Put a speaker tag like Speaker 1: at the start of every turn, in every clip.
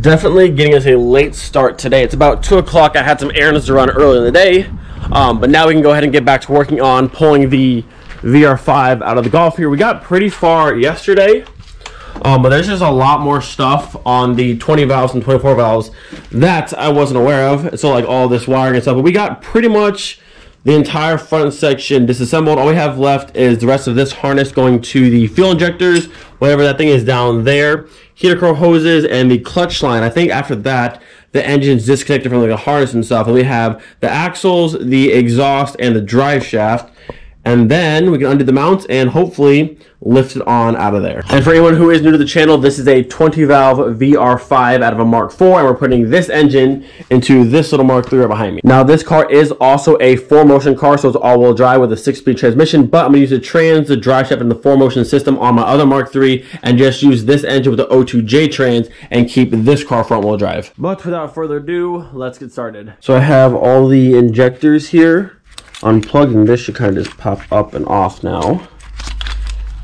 Speaker 1: Definitely getting us a late start today. It's about 2 o'clock. I had some errands to run earlier in the day, but now we can go ahead and get back to working on pulling the VR5 out of the Golf here. We got pretty far yesterday, but there's just a lot more stuff on the 20 valves and 24 valves that I wasn't aware of. So like all this wiring and stuff, but we got pretty much the entire front section disassembled. All we have left is the rest of this harness going to the fuel injectors, whatever that thing is down there, heater core hoses, and the clutch line. I think after that, the engine's disconnected from like the harness and stuff, and we have the axles, the exhaust, and the drive shaft. And then we can undo the mounts and hopefully lift it on out of there. And for anyone who is new to the channel, this is a 20 valve VR5 out of a Mark IV, and we're putting this engine into this little Mark III right behind me. Now this car is also a 4-motion car, so it's all-wheel drive with a 6-speed transmission, but I'm gonna use the drive shaft, and the 4-motion system on my other Mark III, and just use this engine with the O2J trans and keep this car front-wheel drive. But without further ado, let's get started. So I have all the injectors here unplugged, and this should kind of just pop up and off now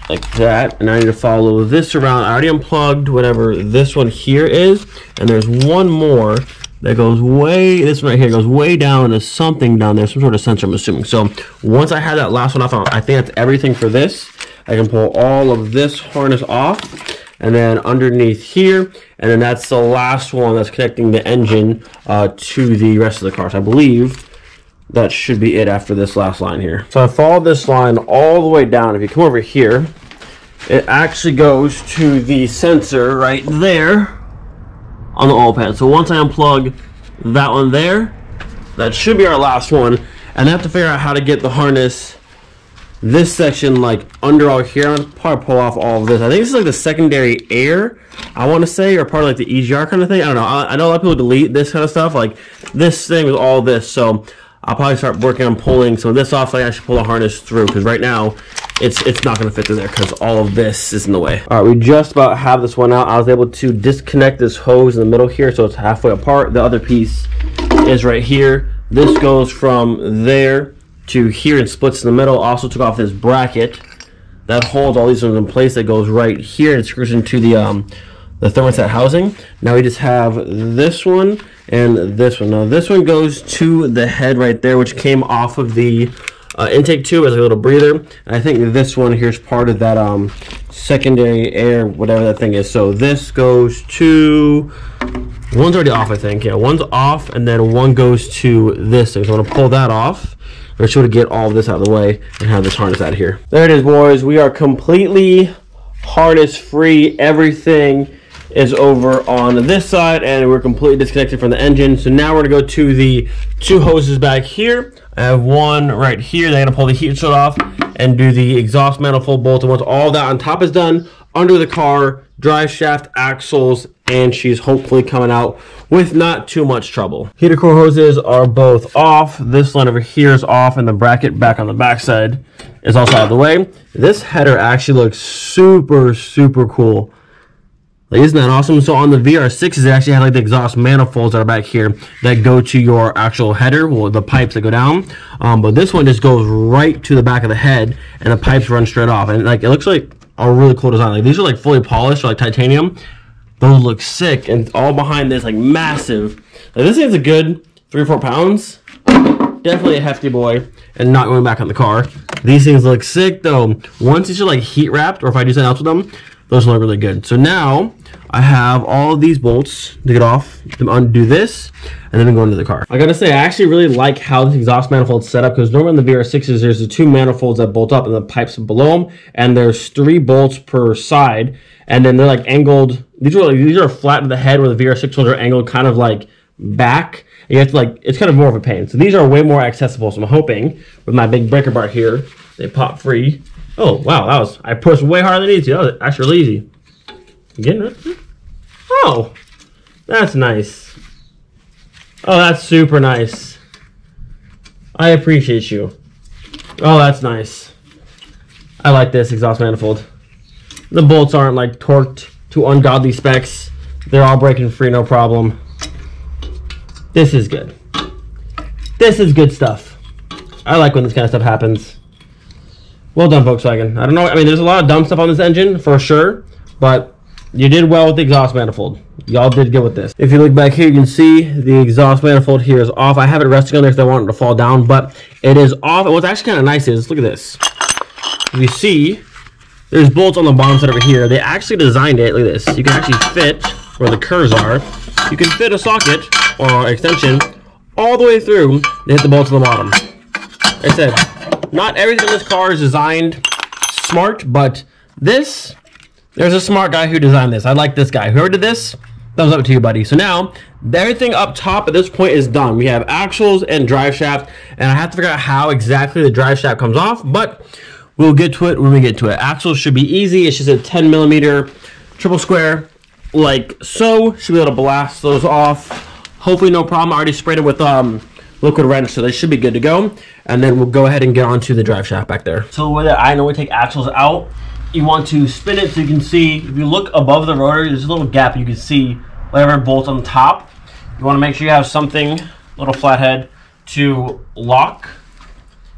Speaker 1: like that. And I need to follow this around. I already unplugged whatever this one here is, and there's one more that goes way, this one right here goes way down to something down there, some sort of sensor I'm assuming. So once I have that last one off, I think that's everything for this. I can pull all of this harness off, and then underneath here, and then that's the last one that's connecting the engine to the rest of the car. So I believe that should be it after this last line here. So I followed this line all the way down. If you come over here, it actually goes to the sensor right there on the oil pan. So once I unplug that one there, that should be our last one. And I have to figure out how to get the harness, this section, like under all here. I'm gonna probably pull off all of this. I think this is like the secondary air, I want to say, or part of like the EGR kind of thing. I don't know. I know a lot of people delete this kind of stuff, like this thing with all this. So I'll probably start working on pulling some of this off, so I can actually pull the harness through, because right now it's not going to fit through there because all of this is in the way. All right, we just about have this one out. I was able to disconnect this hose in the middle here, so it's halfway apart. The other piece is right here. This goes from there to here and splits in the middle. Also took off this bracket that holds all these ones in place, that goes right here and screws into the thermostat housing. Now we just have this one and this one. Now this one goes to the head right there, which came off of the intake tube as a little breather. And I think this one here is part of that secondary air, whatever that thing is. So this goes to, one's already off, I think. Yeah, one's off, and then one goes to this thing. So I'm gonna pull that off. We're sure to get all of this out of the way and have this harness out of here. There it is, boys. We are completely harness free. Everything is over on this side, and we're completely disconnected from the engine. So now we're gonna go to the 2 hoses back here. I have one right here. They're gonna pull the heat shield off and do the exhaust manifold bolt. And once all that on top is done, under the car, drive shaft, axles, and she's hopefully coming out with not too much trouble. Heater core hoses are both off. This line over here is off, and the bracket back on the backside is also out of the way. This header actually looks super, super cool. Like, isn't that awesome? So on the VR6s, they actually had like the exhaust manifolds that are back here that go to your actual header, well, the pipes that go down. But this one just goes right to the back of the head, and the pipes run straight off. And like, it looks like a really cool design. Like, these are like fully polished, like titanium. Those look sick, and all behind this, like, massive. Like, this thing's a good 3 or 4 pounds. Definitely a hefty boy, and not going back on the car. These things look sick though. Once these are like heat wrapped, or if I do something else with them, those look really good. So now I have all of these bolts to get off, to undo this, and then go into the car. I gotta say, I actually really like how this exhaust manifold's set up, because normally in the VR6s, there's the 2 manifolds that bolt up and the pipes below them, and there's 3 bolts per side, and then they're like angled. These are flat to the head, where the VR6 ones are angled kind of like back. You have to like, it's kind of more of a pain. So these are way more accessible. So I'm hoping with my big breaker bar here, they pop free. Oh, wow, I pushed way harder than I needed to. That was actually really easy. You getting it? Oh, that's nice. Oh, that's super nice. I appreciate you. Oh, that's nice. I like this exhaust manifold. The bolts aren't like torqued to ungodly specs. They're all breaking free, no problem. This is good. This is good stuff. I like when this kind of stuff happens. Well done, Volkswagen. I don't know. I mean, there's a lot of dumb stuff on this engine, for sure. But You did well with the exhaust manifold. Y'all did good with this. If you look back here, you can see the exhaust manifold here is off. I have it resting on there because I want it to fall down, but it is off. And what's actually kind of nice is, look at this. You see, there's bolts on the bottom side over here. They actually designed it, look at this. You can actually fit where the curves are. You can fit a socket or extension all the way through to hit the bolts on the bottom. Like I said, not everything in this car is designed smart, but this, there's a smart guy who designed this. I like this guy. Whoever did this, thumbs up to you, buddy. So now, everything up top at this point is done. We have axles and drive shaft, and I have to figure out how exactly the drive shaft comes off, but we'll get to it when we get to it. Axles should be easy. It's just a 10 millimeter triple square, like so. Should be able to blast those off. Hopefully no problem. I already sprayed it with liquid wrench, so they should be good to go. And then we'll go ahead and get onto the drive shaft back there. So the way that I normally take axles out, you want to spin it so you can see, if you look above the rotor, there's a little gap, you can see whatever bolts on the top. You want to make sure you have something, little flathead, to lock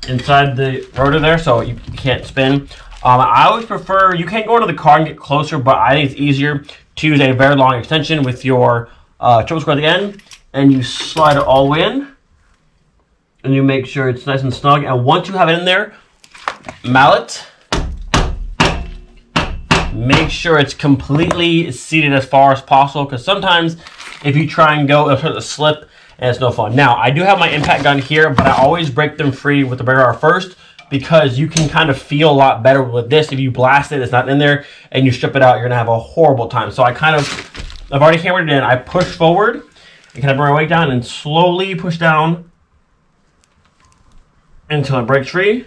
Speaker 1: inside the rotor there so you can't spin. I always prefer, you can't go into the car and get closer, but I think it's easier to use a very long extension with your triple square at the end, and you slide it all the way in, and you make sure it's nice and snug. And once you have it in there, mallet, make sure it's completely seated as far as possible, because sometimes if you try and go, it'll start to slip and it's no fun. Now, I do have my impact gun here, but I always break them free with the breaker bar first, because you can kind of feel a lot better with this. If you blast it, it's not in there, and you strip it out, you're gonna have a horrible time. So I've already hammered it in. I push forward and kind of bring my weight down and slowly push down until it breaks free.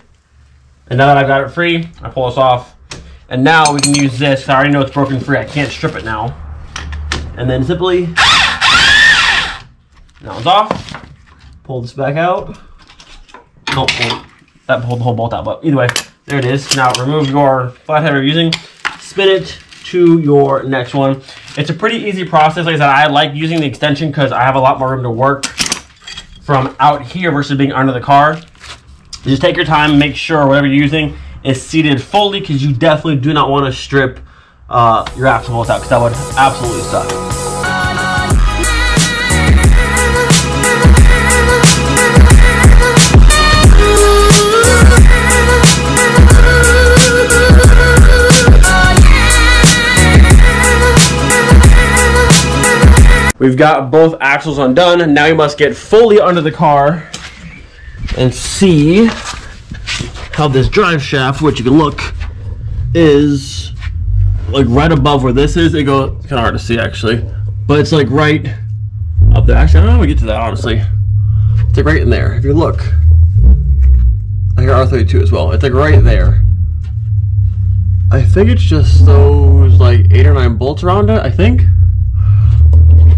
Speaker 1: And now that I've got it free, I pull this off. And now we can use this. I already know it's broken free. I can't strip it now. And then simply, now it's off. Pull this back out. Oh, that pulled the whole bolt out, but either way, there it is. Now remove your flathead you're using, spin it to your next one. It's a pretty easy process. Like I said, I like using the extension because I have a lot more room to work from out here versus being under the car. Just take your time, make sure whatever you're using is seated fully, because you definitely do not want to strip your axle bolts out, because that would absolutely suck. We've got both axles undone. Now you must get fully under the car and see how this drive shaft, which you can look, is like right above where this is. It goes, it's kind of hard to see actually, but it's like right up there. Actually, I don't know how we get to that, honestly. It's like right in there. If you look, I hear R32 as well. It's like right there. I think it's just those like 8 or 9 bolts around it, I think.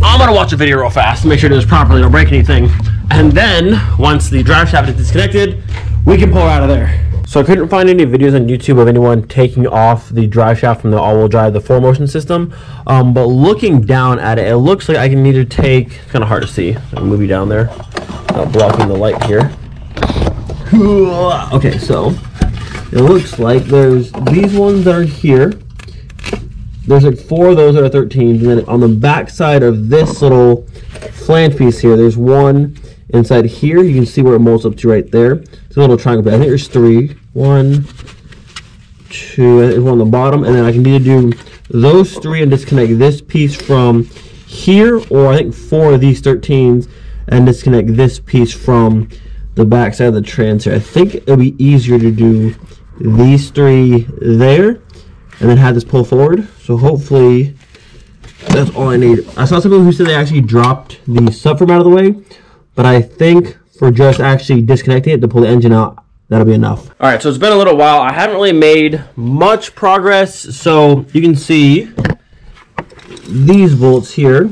Speaker 1: I'm gonna watch a video real fast to make sure it does properly, don't break anything. And then, once the drive shaft is disconnected, we can pull it out of there. So I couldn't find any videos on YouTube of anyone taking off the drive shaft from the all-wheel drive, the 4Motion system. But looking down at it, it looks like I can need to take, it's kind of hard to see. I'll move you down there, blocking the light here. Okay, so it looks like there's these ones that are here. There's like 4 of those that are 13s, and then on the back side of this little flange piece here, there's one inside here. You can see where it molds up to right there. It's a little triangle, but I think there's 3. 1, 2, there's one on the bottom, and then I can either do those 3 and disconnect this piece from here, or I think 4 of these 13s and disconnect this piece from the back side of the trans here. I think it'll be easier to do these 3 there and then have this pull forward. So hopefully that's all I need. I saw some people who said they actually dropped the subframe out of the way, but I think for just actually disconnecting it to pull the engine out, that'll be enough. All right, so it's been a little while. I haven't really made much progress. So you can see these bolts here.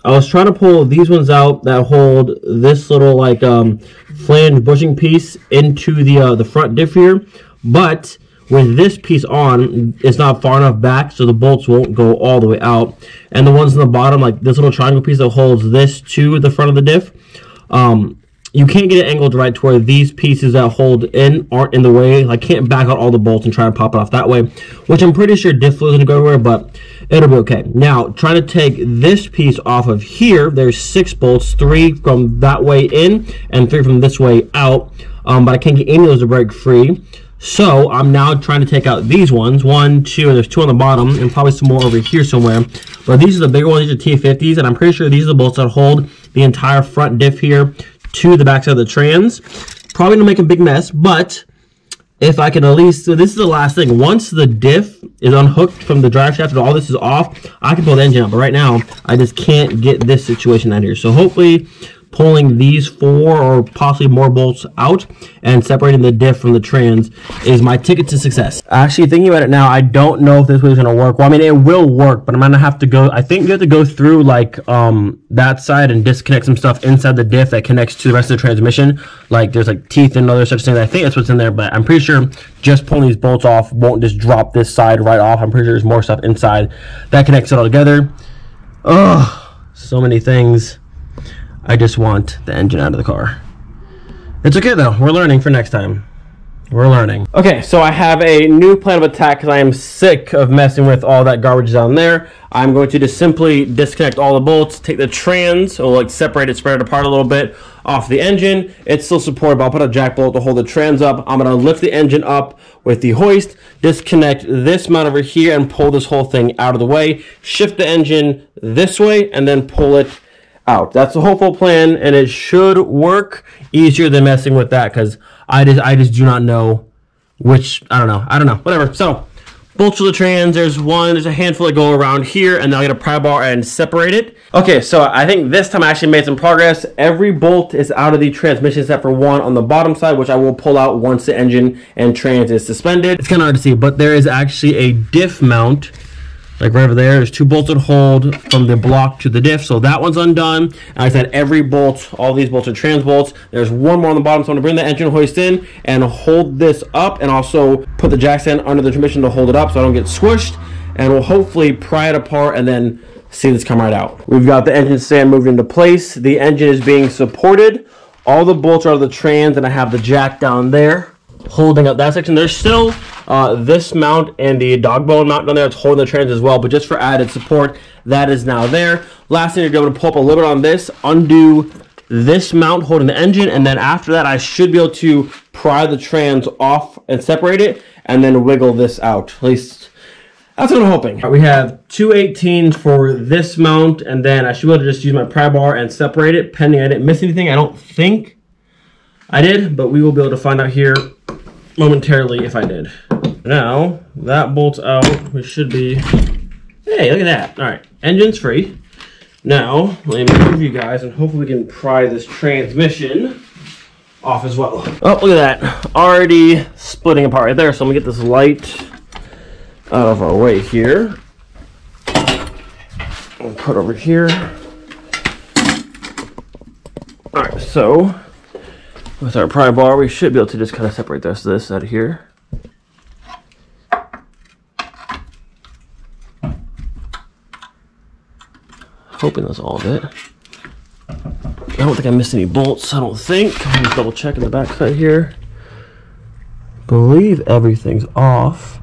Speaker 1: I was trying to pull these ones out that hold this little like flange bushing piece into the front diff here, but with this piece on, it's not far enough back, so the bolts won't go all the way out. And the ones on the bottom, like this little triangle piece that holds this to the front of the diff, you can't get it angled right to where these pieces that hold in aren't in the way. I can't back out all the bolts and try and pop it off that way, which I'm pretty sure diff fluid is going to go everywhere, but it'll be okay. Now, trying to take this piece off of here, there's 6 bolts, 3 from that way in and 3 from this way out, but I can't get any of those to break free. So I'm now trying to take out these ones, 1, 2, and there's 2 on the bottom, and probably some more over here somewhere. But these are the bigger ones, these are T50s, and I'm pretty sure these are the bolts that hold the entire front diff here to the backside of the trans. Probably gonna make a big mess, but if I can at least, so this is the last thing. Once the diff is unhooked from the drive shaft and all this is off, I can pull the engine out. But right now, I just can't get this situation out here. So hopefully, pulling these 4 or possibly more bolts out and separating the diff from the trans is my ticket to success. Actually, thinking about it now, I don't know if this way is going to work. Well, I mean, it will work, but I'm going to have to go, I think you have to go through like that side and disconnect some stuff inside the diff that connects to the rest of the transmission. Like there's like teeth and other such things. I think that's what's in there, but I'm pretty sure just pulling these bolts off won't just drop this side right off. I'm pretty sure there's more stuff inside that connects it all together. Oh, so many things. I just want the engine out of the car. It's okay though, we're learning for next time. We're learning. Okay, so I have a new plan of attack because I am sick of messing with all that garbage down there. I'm going to just simply disconnect all the bolts, take the trans, or like separate it, spread it apart a little bit off the engine. It's still supported, but I'll put a jack bolt to hold the trans up. I'm gonna lift the engine up with the hoist, disconnect this mount over here and pull this whole thing out of the way, shift the engine this way, and then pull it out. That's the hopeful plan, and it should work easier than messing with that because I just do not know which, I don't know, whatever. So bolts for the trans, there's a handful that go around here, and then I'll get a pry bar and separate it. Okay, so I think this time I actually made some progress. Every bolt is out of the transmission except for one on the bottom side, which I will pull out once the engine and trans is suspended. It's kind of hard to see, but there is actually a diff mount. Like right over there, there's 2 bolts that hold from the block to the diff, so that one's undone. And I said every bolt, all these bolts are trans bolts. There's one more on the bottom, so I'm gonna bring the engine hoist in and hold this up, and also put the jack stand under the transmission to hold it up so I don't get squished. And we'll hopefully pry it apart and then see this come right out. We've got the engine stand moved into place. The engine is being supported. All the bolts are out of the trans, and I have the jack down there holding up that section. There's still this mount and the dog bone mount down there that's holding the trans as well, but just for added support, that is now there. Last thing, you're going to pull up a little bit on this, undo this mount holding the engine, and then after that I should be able to pry the trans off and separate it, and then wiggle this out. At least that's what I'm hoping. Right, we have 2 18s for this mount, and then I should be able to just use my pry bar and separate it, pending I didn't miss anything. I don't think I did, but we will be able to find out here momentarily if I did. Now, that bolt's out. We should be... Hey, look at that. All right, engine's free. Now, let me move you guys, and hopefully we can pry this transmission off as well. Oh, look at that. Already splitting apart right there. So I'm going to get this light out of our way here. I'll put it over here. All right, so with our pry bar, we should be able to just kind of separate this out of here. Hoping that's all of it. I don't think I missed any bolts, I don't think. I'll just double check in the back side here. Believe everything's off.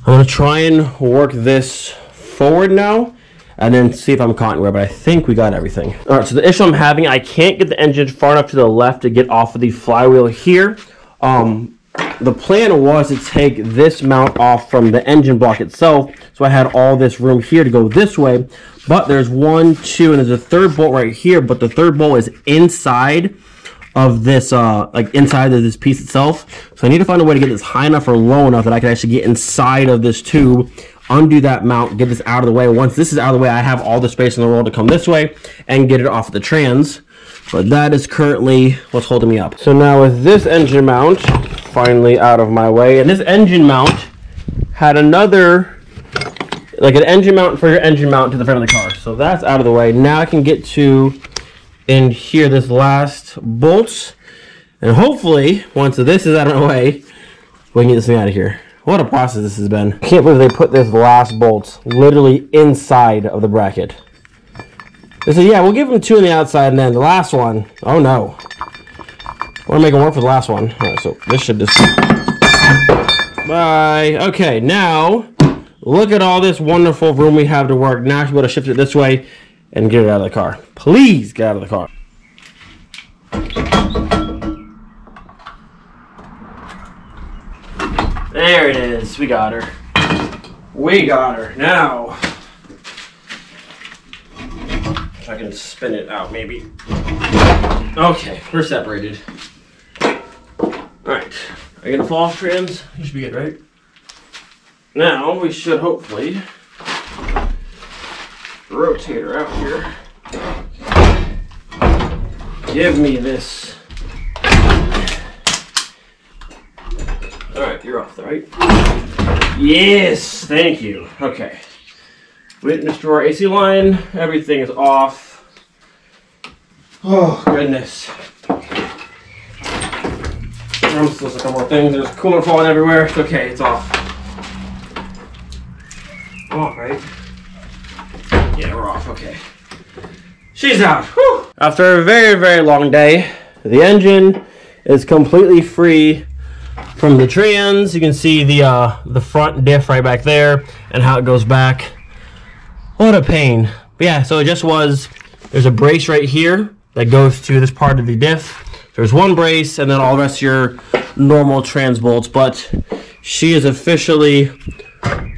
Speaker 1: I'm gonna try and work this forward now and then see if I'm caught anywhere, but I think we got everything. All right, so the issue I'm having, I can't get the engine far enough to the left to get off of the flywheel here. The plan was to take this mount off from the engine block itself, so I had all this room here to go this way, but there's 1, 2, and there's a third bolt right here, but the third bolt is inside of this, like inside of this piece itself. So I need to find a way to get this high enough or low enough that I can actually get inside of this tube, undo that mount, get this out of the way. Once this is out of the way, I have all the space in the world to come this way and get it off the trans. But that is currently what's holding me up. So now with this engine mount finally out of my way, and this engine mount had another, like an engine mount for your engine mount to the front of the car. So that's out of the way. Now I can get to in here this last bolts, and hopefully once this is out of my way, we can get this thing out of here. What a process this has been. I can't believe they put this last bolt literally inside of the bracket. They said, yeah, we'll give them 2 on the outside, and then the last one, oh no. I want to make them work for the last one. All right, so this should just... Bye. Okay, now Look at all this wonderful room we have to work. Now I should be able to shift it this way and get it out of the car. Please get out of the car. There it is. We got her. We got her. Now, if I can spin it out, maybe. Okay, we're separated. Alright. Are you gonna fall off, trans? You should be good, right? Now, we should hopefully rotate her out here. Give me this. Alright, you're off, right? Yes, thank you. Okay. We didn't destroy our AC line. Everything is off. Oh, goodness. I'm supposed to a couple more things. There's coolant falling everywhere. It's okay, it's off. I'm off, right? Yeah, we're off, okay. She's out. Whew. After a very, very long day, the engine is completely free from the trans. You can see the front diff right back there and how it goes back. What a pain. But yeah, so it just was, there's a brace right here that goes to this part of the diff. There's one brace and then all the rest of your normal trans bolts, but she is officially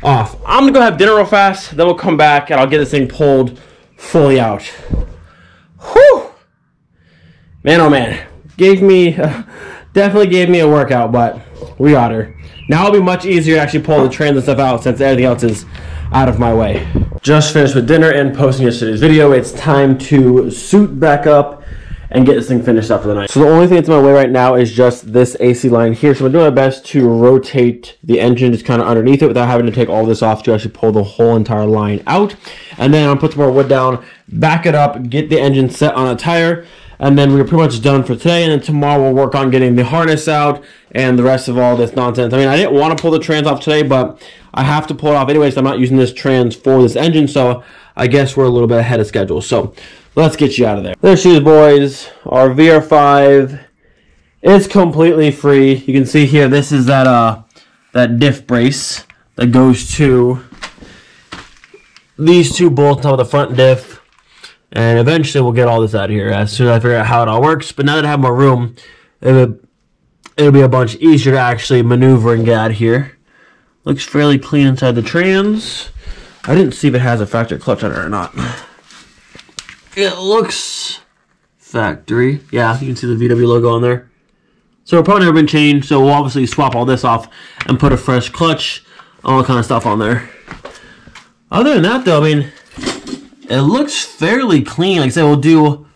Speaker 1: off. I'm gonna go have dinner real fast, then we'll come back and I'll get this thing pulled fully out. Whew! Man, oh man. Definitely gave me a workout, but we got her. Now it'll be much easier to actually pull the trans and stuff out since everything else is out of my way. Just finished with dinner and posting yesterday's video. It's time to suit back up and get this thing finished up for the night. So the only thing that's in my way right now is just this AC line here. So I'm doing my best to rotate the engine just kind of underneath it without having to take all this off to actually pull the whole entire line out. And then I'll put some more wood down, back it up, get the engine set on a tire, and then we're pretty much done for today. And then tomorrow we'll work on getting the harness out and the rest of all this nonsense. I mean, I didn't want to pull the trans off today, but I have to pull it off anyway, so I'm not using this trans for this engine, so I guess we're a little bit ahead of schedule. So let's get you out of there. There she is, boys. Our VR5 is completely free. You can see here, this is that diff brace that goes to these two bolts on top of the front diff. And eventually we'll get all this out of here as soon as I figure out how it all works. But now that I have more room, it'll be a bunch easier to actually maneuver and get out of here. Looks fairly clean inside the trans. I didn't see if it has a factory clutch on it or not. It looks factory. Yeah, you can see the VW logo on there. So it'll probably never been changed, so we'll obviously swap all this off and put a fresh clutch, all that kind of stuff on there. Other than that though, I mean, it looks fairly clean. Like I said, we'll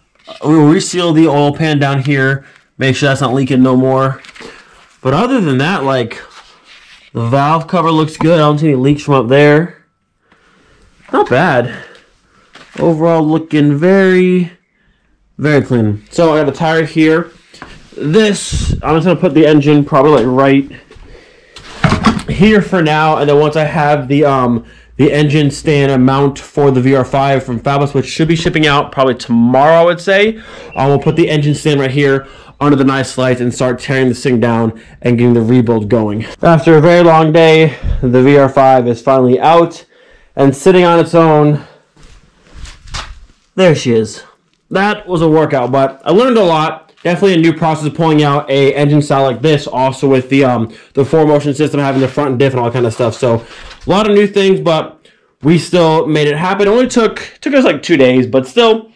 Speaker 1: reseal the oil pan down here, make sure that's not leaking no more. But other than that, like, the valve cover looks good. I don't see any leaks from up there. Not bad. Overall, looking very, very clean. So I got a tire here. This, I'm just gonna put the engine probably like right here for now, and then once I have the engine stand and mount for the VR5 from Fabless, which should be shipping out probably tomorrow, I would say. We'll put the engine stand right here under the nice lights and start tearing this thing down and getting the rebuild going. After a very long day, the VR5 is finally out and sitting on its own. There she is. That was a workout, but I learned a lot. Definitely a new process of pulling out a engine style like this, also with the 4Motion system, having the front diff and all that kind of stuff. So a lot of new things, but we still made it happen. It only took us like 2 days, but still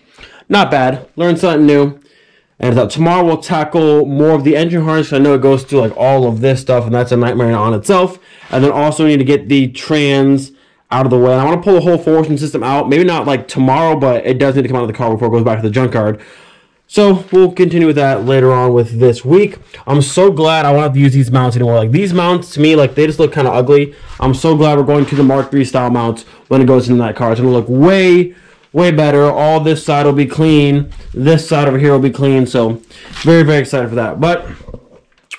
Speaker 1: not bad. Learned something new. And tomorrow we'll tackle more of the engine harness. I know it goes through like all of this stuff, and that's a nightmare on itself. And then also we need to get the trans out of the way. And I want to pull the whole 4Motion system out. Maybe not like tomorrow, but it does need to come out of the car before it goes back to the junkyard. So we'll continue with that later on with this week. I'm so glad I won't have to use these mounts anymore. Like, these mounts to me, like, they just look kind of ugly. I'm so glad we're going to the Mark III style mounts when it goes into that car. It's going to look way, way better. All this side will be clean. This side over here will be clean. So very, very excited for that. But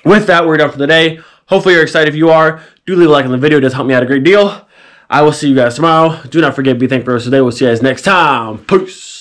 Speaker 1: with that, we're done for the day. Hopefully you're excited. If you are, do leave a like on the video. It does help me out a great deal. I will see you guys tomorrow. Do not forget to be thankful for today. We'll see you guys next time. Peace.